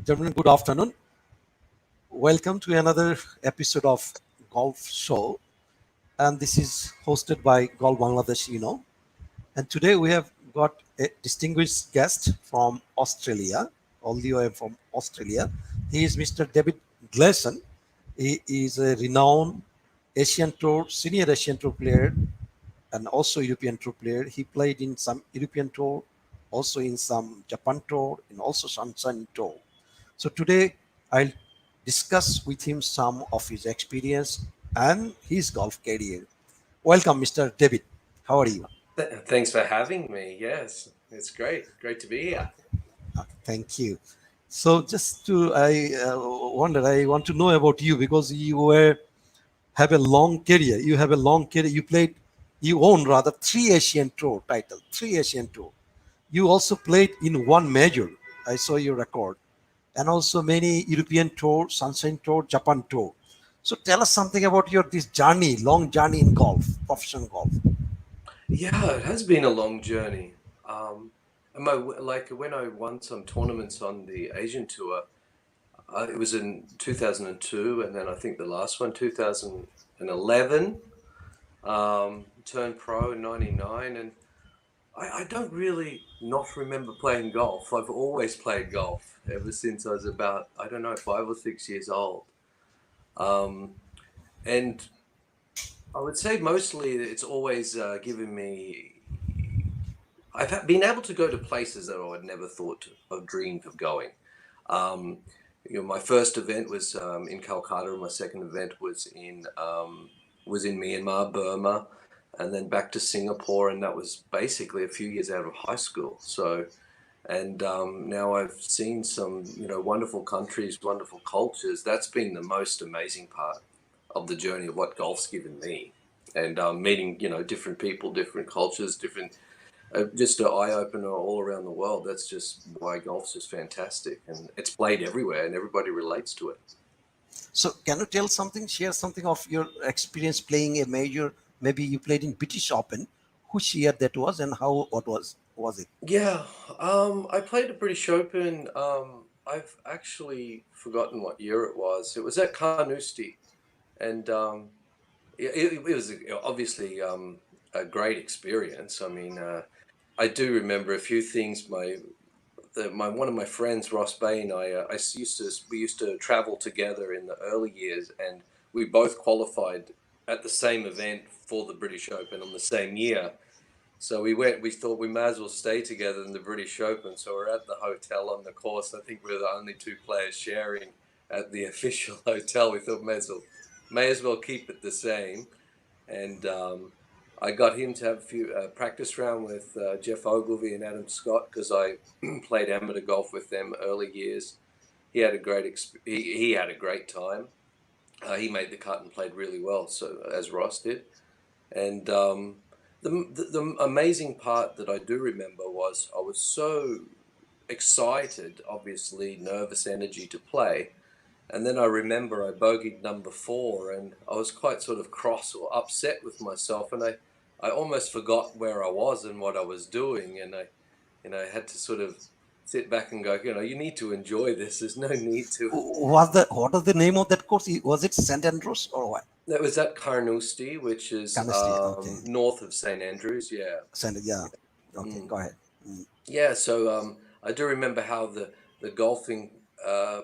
Gentlemen, good afternoon. Welcome to another episode of Golf Show, and this is hosted by Golf Bangladesh. And today we have got a distinguished guest from Australia, all the way from Australia. He is Mr. David Gleeson. He is a renowned Asian Tour, senior Asian Tour player, and also European Tour player. He played in some European Tour, also in some Japan Tour, and also Sunshine Tour. So today I'll discuss with him some of his experience and his golf career. Welcome, Mr. David. How are you? Thanks for having me. Yes, it's great. Great to be here. Thank you. So just to I want to know about you because have a long career. You have a long career. You own rather three Asian Tour titles, three Asian Tour. You also played in one major. I saw your record, and also many European Tour, Sunshine Tour, Japan Tour. So tell us something about your this journey, long journey in golf, professional golf. Yeah, it has been a long journey. And like when I won some tournaments on the Asian tour, it was in 2002, and then I think the last one, 2011, turned pro in 99. And I don't really not remember playing golf. I've always played golf ever since I was about, I don't know, 5 or 6 years old. Um, and I would say mostly it's always given me. Been able to go to places that I had never thought or dreamed of going. Um, my first event was in Calcutta, and my second event was in Myanmar, Burma, and then back to Singapore, and that was basically a few years out of high school. So, and now I've seen some wonderful countries, wonderful cultures. That's been the most amazing part of the journey of what golf's given me, and meeting different people, different cultures, different just an eye opener all around the world. That's just why golf's just fantastic, and it's played everywhere, and everybody relates to it. So can you share something of your experience playing a major? Maybe you played in British Open. Which year that was and what was it? Yeah, I played at British Open. I've actually forgotten what year it was. It was at Carnoustie, and it was obviously a great experience. I mean, I do remember a few things. My one of my friends, Ross Bain, we used to travel together in the early years, and we both qualified at the same event for the British Open on the same year. So we thought we might as well stay together in the British Open. So we're at the hotel on the course. I think we're the only two players sharing at the official hotel. We thought may as well keep it the same. And I got him to have a few practice round with Jeff Ogilvy and Adam Scott, because I played amateur golf with them early years. He had a he had a great time. He made the cut and played really well, so as Ross did. And the amazing part that I do remember was I was so excited, obviously nervous energy to play. And then I remember I bogeyed number four, and I was quite sort of cross or upset with myself, and I almost forgot where I was and what I was doing, and I had to sort of sit back and go, you need to enjoy this. There's no need to. What was the name of that course? Was it St Andrews or what? That was at Carnoustie, which is Canistry. Okay. north of St Andrews. Yeah. Yeah. Okay. Mm. Go ahead. Mm. Yeah. So I do remember how the golfing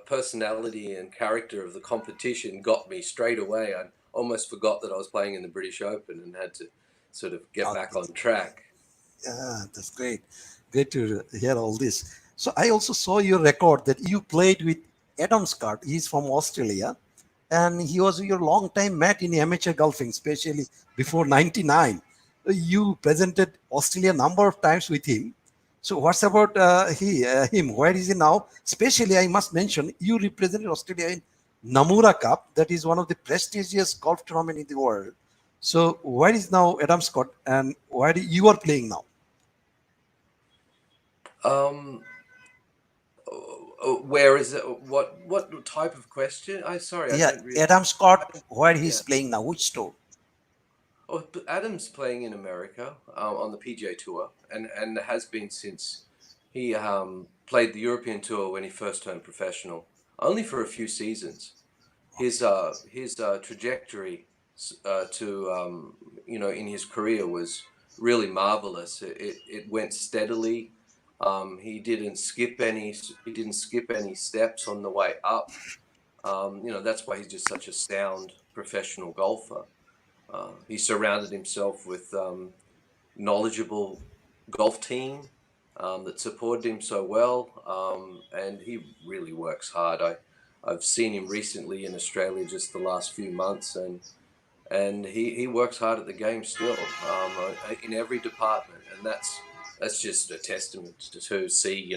personality and character of the competition got me straight away. I almost forgot that I was playing in the British Open and had to sort of get back on track. Yeah, that's great. Great to hear all this. So I also saw your record that you played with Adam Scott. He's from Australia, and he was your long time mate in amateur golfing, especially before '99. You presented Australia a number of times with him. So what's about him? Where is he now? Especially, I must mention you represented Australia in Namura Cup. That is one of the prestigious golf tournament in the world. So where is now Adam Scott, and you are playing now? Um, where is it? What type of question? Sorry, I Yeah, don't really. Adam Scott, where he's Yeah. playing now? Which tour? Oh, but Adam's playing in America on the PGA Tour, and has been since He played the European Tour when he first turned professional, only for a few seasons. His trajectory to in his career was really marvelous. It went steadily. He didn't skip any steps on the way up. That's why he's just such a sound professional golfer. He surrounded himself with knowledgeable golf team that supported him so well, and he really works hard. I've seen him recently in Australia just the last few months, and he works hard at the game still, in every department, and that's just a testament to see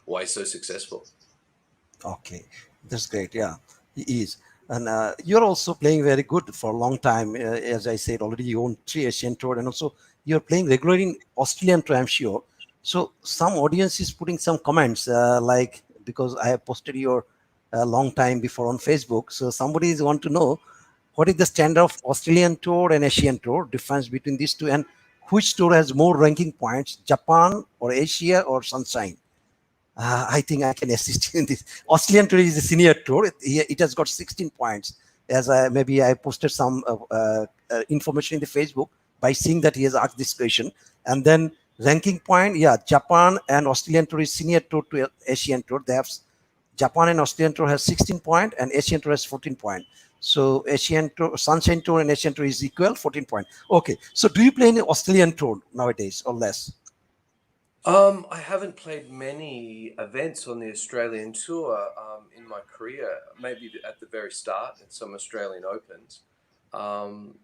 why he's so successful. Okay, that's great. Yeah, he is. And you're also playing very good for a long time. As I said already, you own three Asian Tour, and also you're playing regularly in Australian Tour, I'm sure. So some audience is putting some comments, like because I have posted your long time before on Facebook. So somebody is want to know what is the standard of Australian Tour and Asian Tour, difference between these two, and which tour has more ranking points, Japan or Asia or Sunshine? I think I can assist you in this. Australian Tour is a senior tour. It has got 16 points. As maybe I posted some information in the Facebook by seeing that he has asked this question. And then ranking point, yeah, Japan and Australian Tour is senior tour to Asian Tour. They have Japan and Australian Tour has 16 point and Asian Tour has 14 point. So Asian Tour, Sunshine Tour and Asian Tour is equal 14 point. Okay. So do you play in the Australian Tour nowadays or less? I haven't played many events on the Australian tour in my career. Maybe at the very start at some Australian Opens. Um,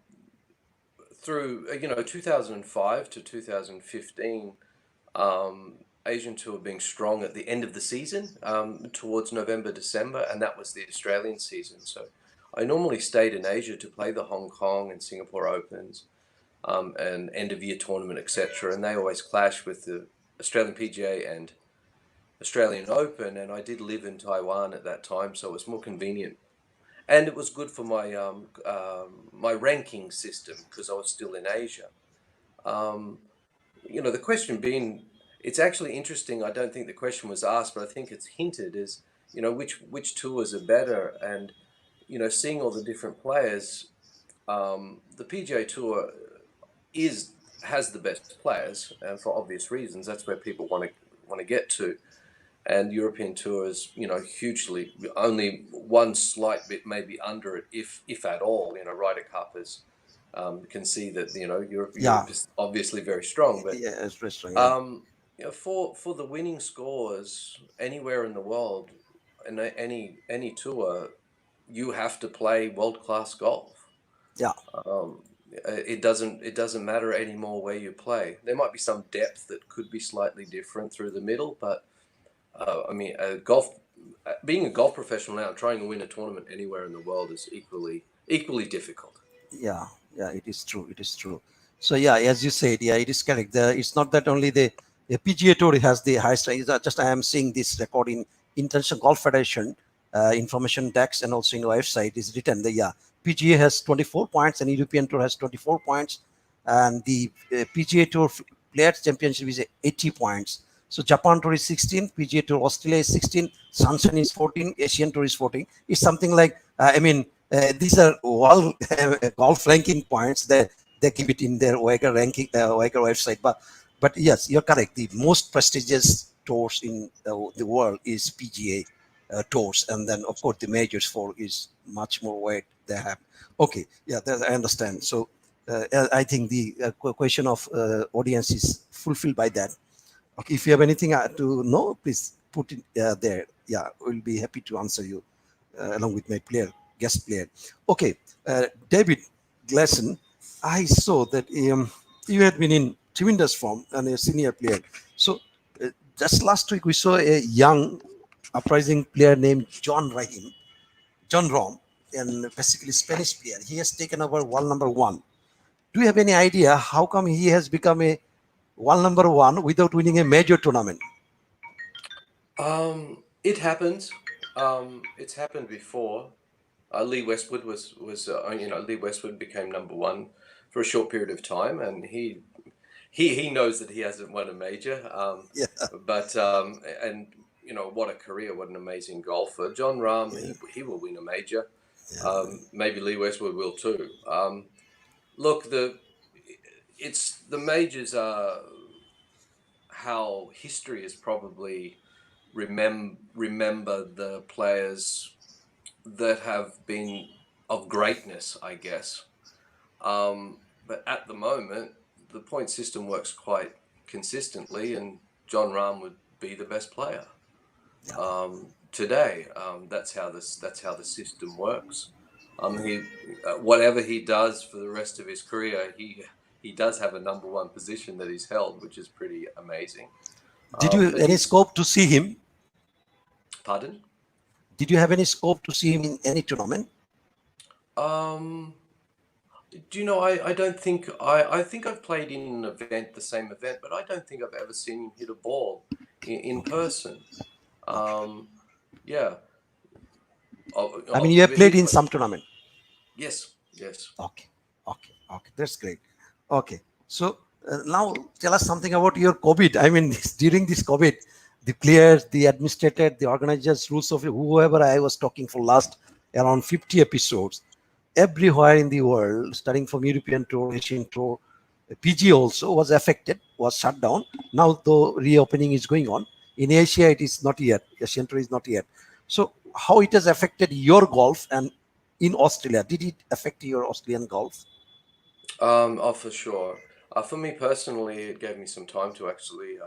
Through 2005 to 2015, Asian tour being strong at the end of the season, towards November, December, and that was the Australian season. So I normally stayed in Asia to play the Hong Kong and Singapore Opens, and end of year tournament, etc. And they always clash with the Australian PGA and Australian Open. And I did live in Taiwan at that time, so it was more convenient, and it was good for my ranking system because I was still in Asia. Um, the question being, it's actually interesting. I don't think the question was asked, but I think it's hinted is, which tours are better, and seeing all the different players. The PGA Tour is has the best players, and for obvious reasons, that's where people want to get to. And European tours, hugely only one slight bit maybe under it, if at all. Ryder Cup is can see that Yeah, Europe is obviously very strong, but yeah, it's very strong. Yeah. um, for the winning scores anywhere in the world, and any tour, you have to play world class golf. Yeah, Um, it doesn't matter anymore where you play. There might be some depth that could be slightly different through the middle, but I mean, being a golf professional now, trying to win a tournament anywhere in the world is equally difficult. yeah, yeah. It is true. It is true. So yeah, as you said, yeah, it is correct. It's not that only the PGA Tour has the highest rank. It's not just I am seeing this record in International Golf Federation information decks and also in the website is written. The yeah, PGA has 24 points and European Tour has 24 points, and the PGA Tour Players Championship is 80 points. So Japan Tour is 16, PGA Tour Australia is 16, Sunshine is 14, Asian Tour is 14. It's something like I mean these are world golf ranking points that they keep it in their Wagger ranking Wagger website. But yes, you're correct. The most prestigious tours in the world is PGA tours, and then of course the majors for is much more weight they have. Okay, yeah, that, I understand. So I think the question of audience is fulfilled by that. Okay, if you have anything to know, please put it there. Yeah, we'll be happy to answer you along with my guest player. Okay, David Gleeson, I saw that you had been in tremendous form and a senior player. So just last week we saw a young uprising player named John Rom, and basically Spanish player. He has taken over world number one. Do you have any idea how come he has become a world number one without winning a major tournament? It happens. It's happened before. Lee Westwood Lee Westwood became number one for a short period of time, and he he knows that he hasn't won a major. Yeah, But and what a career, what an amazing golfer. John Rahm, yeah, he will win a major. yeah, Maybe Lee Westwood will too. Look, it's the majors are how history is probably remember the players that have been of greatness, I guess. But at the moment, the point system works quite consistently, and John Rahm would be the best player yeah, today. That's how the system works. He whatever he does for the rest of his career, he does have a number one position that he's held, which is pretty amazing. Did you But any he's scope to see him? pardon. Did you have any scope to see him in any tournament? Um, do you know? I don't think I think I've played in an event, the same event, but I don't think I've ever seen him hit a ball in Okay, person. okay. Um, yeah. I mean, you have He played in some tournament. yes, yes. Okay, okay, okay. That's great. Okay, so now tell us something about your COVID. I mean, during this COVID, the players, the administrator, the organizers, rules of whoever I was talking for last around 50 episodes, everywhere in the world, starting from European tour, Asian tour, PG also was affected, was shut down. Now the reopening is going on. In Asia, it is not yet. Asian tour is not yet. So how it has affected your golf and in Australia? Did it affect your Australian golf? Oh, for sure. For me personally, it gave me some time to actually,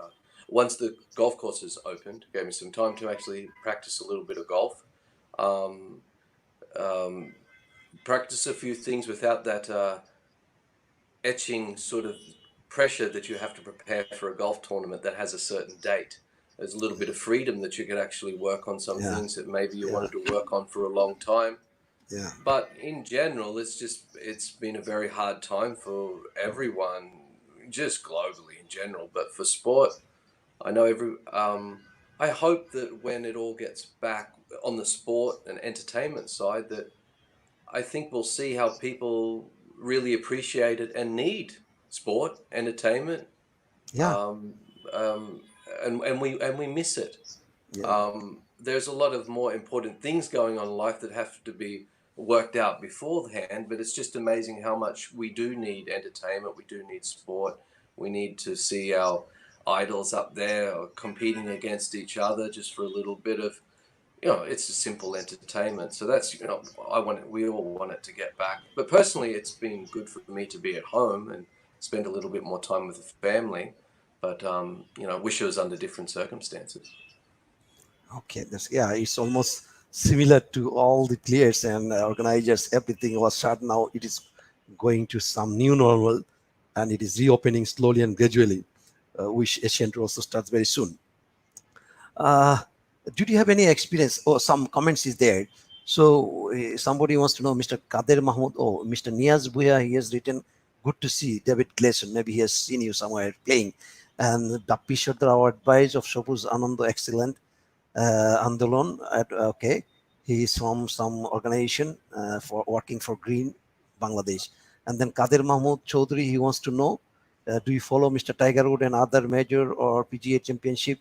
once the golf courses opened, gave me some time to actually practice a little bit of golf. Um, um, Practice a few things without that etching sort of pressure that you have to prepare for a golf tournament that has a certain date. There's a little bit of freedom that you could actually work on some Yeah, things that maybe you yeah, wanted to work on for a long time. yeah, But in general, it's been a very hard time for everyone, just globally in general. But for sport, I know I hope that when it all gets back on the sport and entertainment side, that I think we'll see how people really appreciate it and need sport, entertainment, yeah, um, um, and we miss it. yeah, There's a lot of more important things going on in life that have to be worked out beforehand, but it's just amazing how much we do need entertainment, we do need sport, we need to see our idols up there or competing against each other just for a little bit of, it's a simple entertainment. So that's, we all want it to get back. But personally, it's been good for me to be at home and spend a little bit more time with the family. But, I wish it was under different circumstances. okay. That's yeah. It's almost similar to all the players and organizers. Everything was shut. Now it is going to some new normal, and it is reopening slowly and gradually. Which Asian tour also starts very soon. Uh, did you have any experience or some comments is there? So somebody wants to know Mr. Kader Mahmoud. Oh, Mr. Niaz Buya, he has written, good to see David Gleeson. Maybe he has seen you somewhere playing. And Dappi Shardar, our advice of Shobuz Anando, excellent. Andolon, okay. He is from some organization for working for Green Bangladesh. And then Kader Mahmoud Chaudhry, he wants to know, do you follow Mr. Tiger Wood and other major or PGA championship?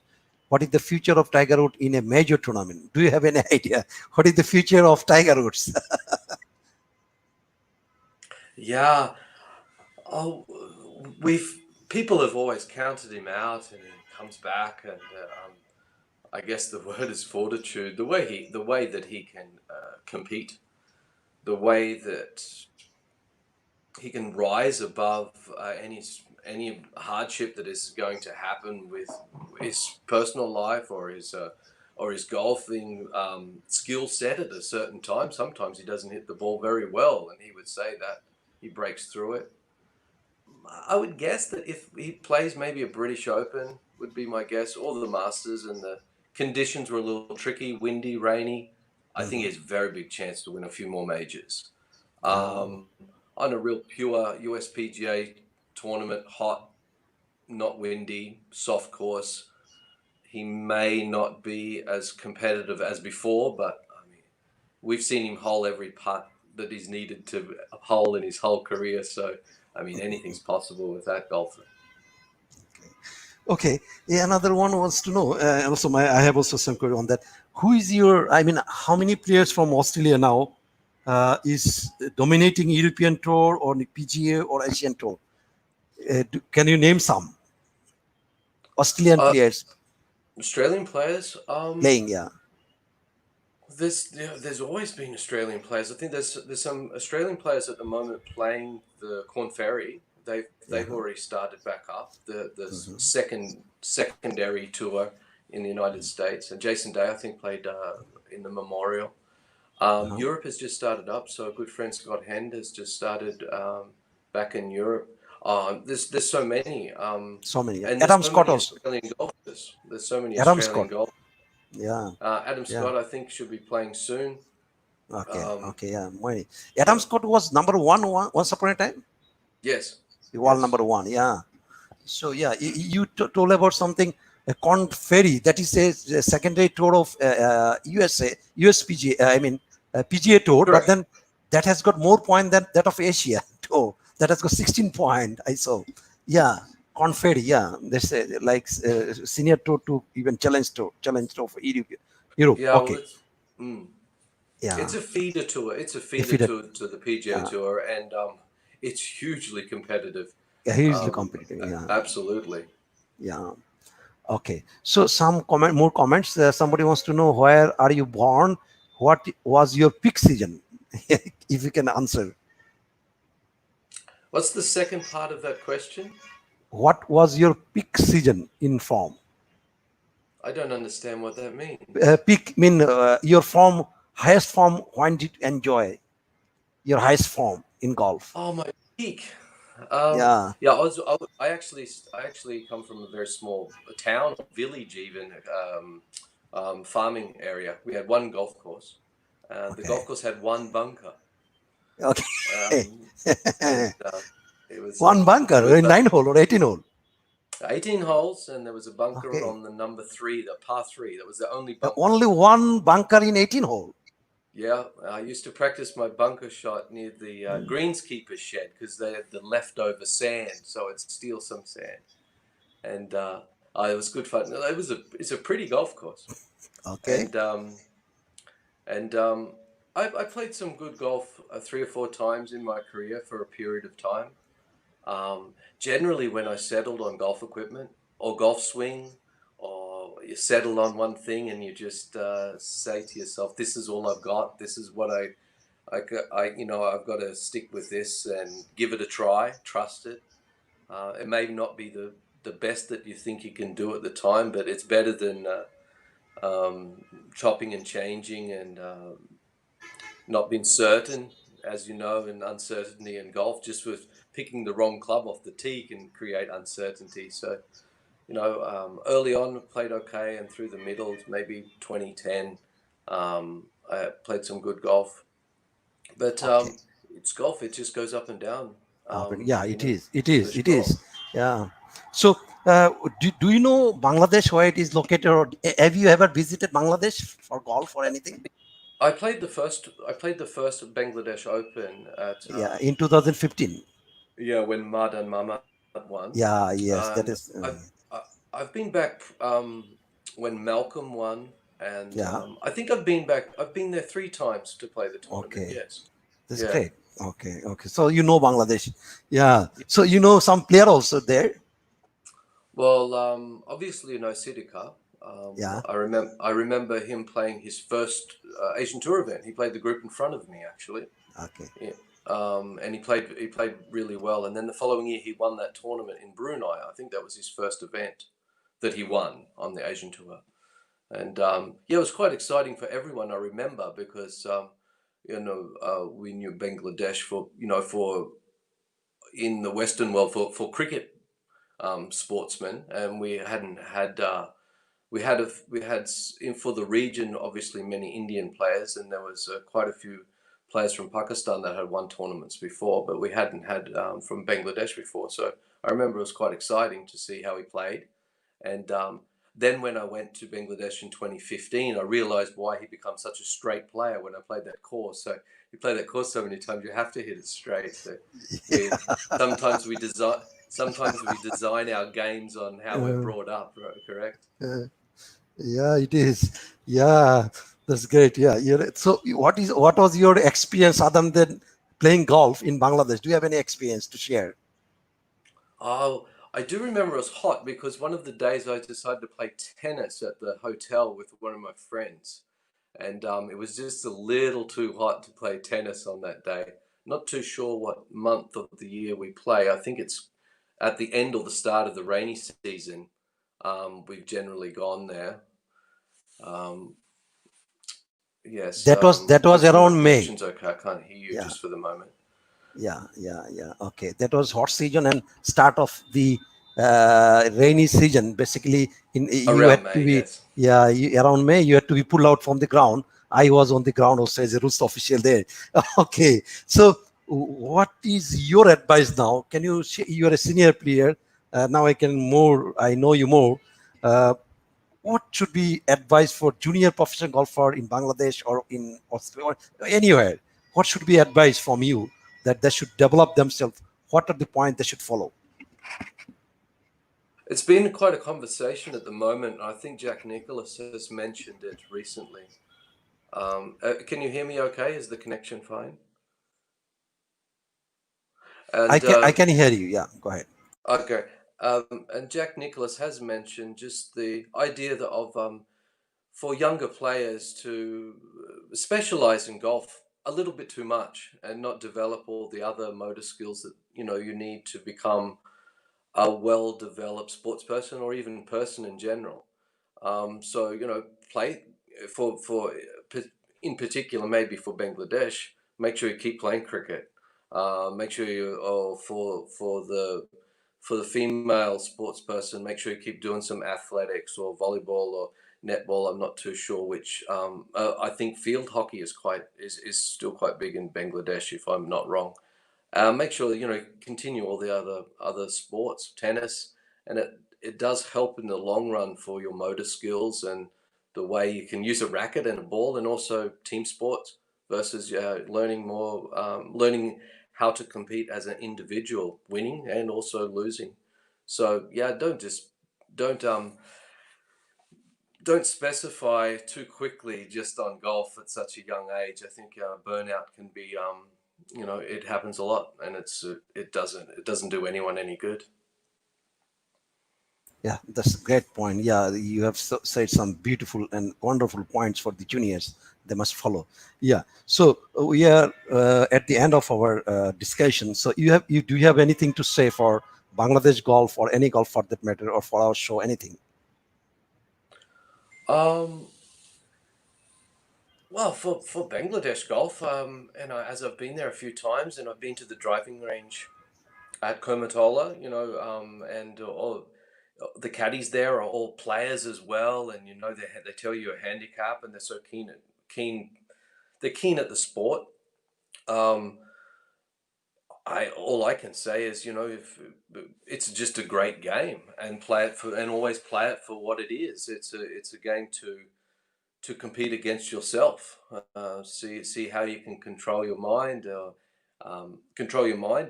What is the future of Tiger Woods in a major tournament? Do you have any idea? What is the future of Tiger Woods? Yeah. Oh, we've people have always counted him out, and he comes back, and I guess the word is fortitude. The way that he can compete, the way that he can rise above any hardship that is going to happen with his personal life or his golfing skill set at a certain time. Sometimes he doesn't hit the ball very well, and he would say that he breaks through it. I would guess that if he plays maybe a British Open, would be my guess, or the Masters, and the conditions were a little tricky, windy, rainy, I think he Mhm. has a very big chance to win a few more majors. Oh, On a real pure USPGA tournament, hot, not windy, soft course, he may not be as competitive as before, but I mean, we've seen him hole every putt that he's needed to hole in his whole career. So, I mean, anything's possible with that golfer. Okay. Yeah, another one wants to know, and also I have also some query on that. Who is your? I mean, how many players from Australia now is dominating European Tour or the PGA or Asian Tour? Can you name some Australian Uh, players Australian players. playing? Yeah. There's always been Australian players. I think there's some Australian players at the moment playing the Corn Ferry. They've Uh-huh. already started back up the secondary tour in the United States. And Jason Day, I think, played in the Memorial. Uh-huh. Europe has just started up, so a good friend Scott Hend has just started back in Europe. There's so many, So many. Yeah. and there's Adam so Scott many also. Australian golfers. There's so many Adam Australian Scott. golfers. Yeah. Adam Yeah. Scott, I think, should be playing soon. Okay. Um, Okay. Yeah. Many. Adam yeah. Scott was number one once upon a time. Yes. The world Yes. number one. Yeah. So yeah, you told about something, a Corn Ferry, that is a secondary tour of USA, USPGA. I mean PGA Tour, but Correct. then that has got more point than that of Asia Tour. That has got 16 point. I saw. Yeah, Corn Ferry. Yeah, that's like senior tour to even challenge tour for Europe. Europe. Yeah. Well, Okay. mm, Yeah. it's a feeder tour. It's a If feeder it. tour to the PGA Yeah. Tour, and it's hugely competitive. Yeah. Hugely competitive. Yeah. Absolutely. Yeah. Okay, so some more comments. Somebody wants to know, where are you born? What was your peak season? If you can answer, What's the second part of that question? what was your peak season in form? I don't understand what that means. Peak mean your form, highest form. When did you enjoy your highest form in golf? Oh, my peak. Yeah. Yeah, I actually come from a very small town, village, even farming area. We had one golf course. The golf Okay. course had one bunker, Okay. and it was One it was bunker, 9 hole or 18 hole. 18 holes, and there was a bunker Okay. on the number three, the par three. That was the only bunker. Only one bunker in 18 hole. Yeah, I used to practice my bunker shot near the greenskeeper's shed because they had the leftover sand, so I'd steal some sand, and it was good fun. It's a pretty golf course, Okay. and and I played some good golf 3 or 4 times in my career for a period of time. Generally, when I settled on golf equipment or golf swing, or you settle on one thing and you just say to yourself, "This is all I've got. This is what I've got to stick with this and give it a try. Trust it. It may not be the best that you think you can do at the time, but it's better than chopping and changing and not being certain, as you know, and uncertainty in golf, just with picking the wrong club off the tee can create uncertainty. So, early on played okay, and through the middle, maybe 2010, I played some good golf. But Okay. it's golf; it just goes up and down. But yeah, You it know, is. It for is. It sure. is. Yeah. So, do you know Bangladesh, where it is located? Or have you ever visited Bangladesh for golf or anything? I played the first Bangladesh Open at Yeah, in 2015. yeah, when Madan Mamad won, Yeah. Yes, that and is. I've been back when Malcolm won, and Yeah. I think I've been back. I've been there 3 times to play the tournament. Okay. Yes, That's yeah. great. Okay. Okay. So you know Bangladesh. Yeah. So you know some player also there. Well, obviously, Sidika. Yeah. I remember him playing his first Asian Tour event. He played the group in front of me, actually. Okay. Yeah. And he played really well. And then the following year, he won that tournament in Brunei. I think that was his first event that he won on the Asian Tour. And yeah, it was quite exciting for everyone. I remember because we knew Bangladesh for in the Western world for cricket sportsmen, and we had for the region obviously many Indian players, and there was quite a few players from Pakistan that had won tournaments before, but we hadn't had from Bangladesh before. So I remember it was quite exciting to see how he played, and then when I went to Bangladesh in 2015, I realized why he became such a straight player when I played that course. So you play that course so many times, you have to hit it straight. So we sometimes we design sometimes we design our games on how we're Uh, brought up, right? Correct? uh, yeah, it is. Yeah, that's great. Yeah, so what was your experience other than playing golf in Bangladesh? Do you have any experience to share? Oh, I do remember it was hot because one of the days I decided to play tennis at the hotel with one of my friends, and it was just a little too hot to play tennis on that day. Not too sure what month of the year we play. I think it's at the end or the start of the rainy season. We've generally gone there. Um, yes. That was Hopefully my around May. connection's okay. I can't hear you Yeah, just for the moment. yeah. Okay, that was hot season and start of the rainy season. Basically, you Around had to May, be, yes. yeah, around May you had to be pulled out from the ground. I was on the ground also as a rules official there. Okay, so what is your advice now? Can you? You are a senior player. Now I can more. I know you more. Uh, what should be advice for junior professional golfer in Bangladesh or in Australia or anywhere? What should be advice from you that they should develop themselves? What are the points they should follow? It's been quite a conversation at the moment. I think Jack Nicholas has mentioned it recently. Can you hear me okay? Is the connection fine? I And can I can hear you. Yeah, go ahead. okay. And Jack Nicholas has mentioned just the idea that of for younger players to specialize in golf a little bit too much and not develop all the other motor skills that you need to become a well-developed sports person or even person in general. So play for in particular maybe for Bangladesh. Make sure you keep playing cricket. Make sure you for the female sports person. Make sure you keep doing some athletics or volleyball or netball. I'm not too sure which. I think field hockey is still quite big in Bangladesh, if I'm not wrong. Make sure continue all the other sports, tennis, and it does help in the long run for your motor skills and the way you can use a racket and a ball, and also team sports versus learning how to compete as an individual, winning and also losing. So yeah, don't um don't specify too quickly just on golf at such a young age. I think burnout can be, it happens a lot, and it doesn't do anyone any good. Yeah, that's a great point. Yeah, you have said some beautiful and wonderful points for the juniors. They must follow. Yeah. So we are at the end of our discussion. So do you have anything to say for Bangladesh golf or any golf for that matter, or for our show? Anything? Um, well, for Bangladesh golf, and as I've been there a few times, and I've been to the driving range at Kermatola, and all the caddies there are all players as well, and they tell you a handicap, and they're so keen. They're keen at the sport. Um, I all I can say is, if it's just a great game, and play it for and always play it for what it is. It's a game to compete against yourself. See how you can control your mind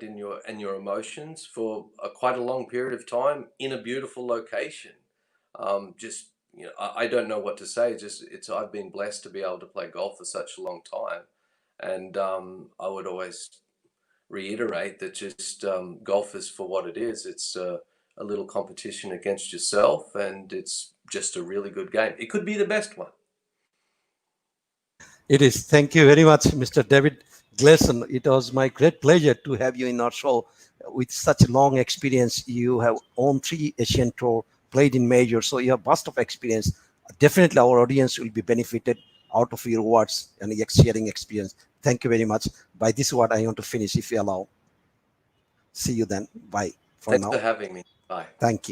and your emotions for quite a long period of time in a beautiful location. Just I don't know what to say. Just it's I've been blessed to be able to play golf for such a long time, and I would always reiterate that just golf is for what it is. It's a little competition against yourself, and it's just a really good game. It could be the best one. It is. Thank you very much, Mr. David Gleeson. It was my great pleasure to have you in our show. With such long experience, you have owned three Asian Tour, played in majors, so you have vast of experience. Definitely, our audience will be benefited out of your words and your sharing experience. Thank you very much. By this word, I want to finish, if you allow. See you then. Bye for Thanks for now. having me. Bye. Thank you.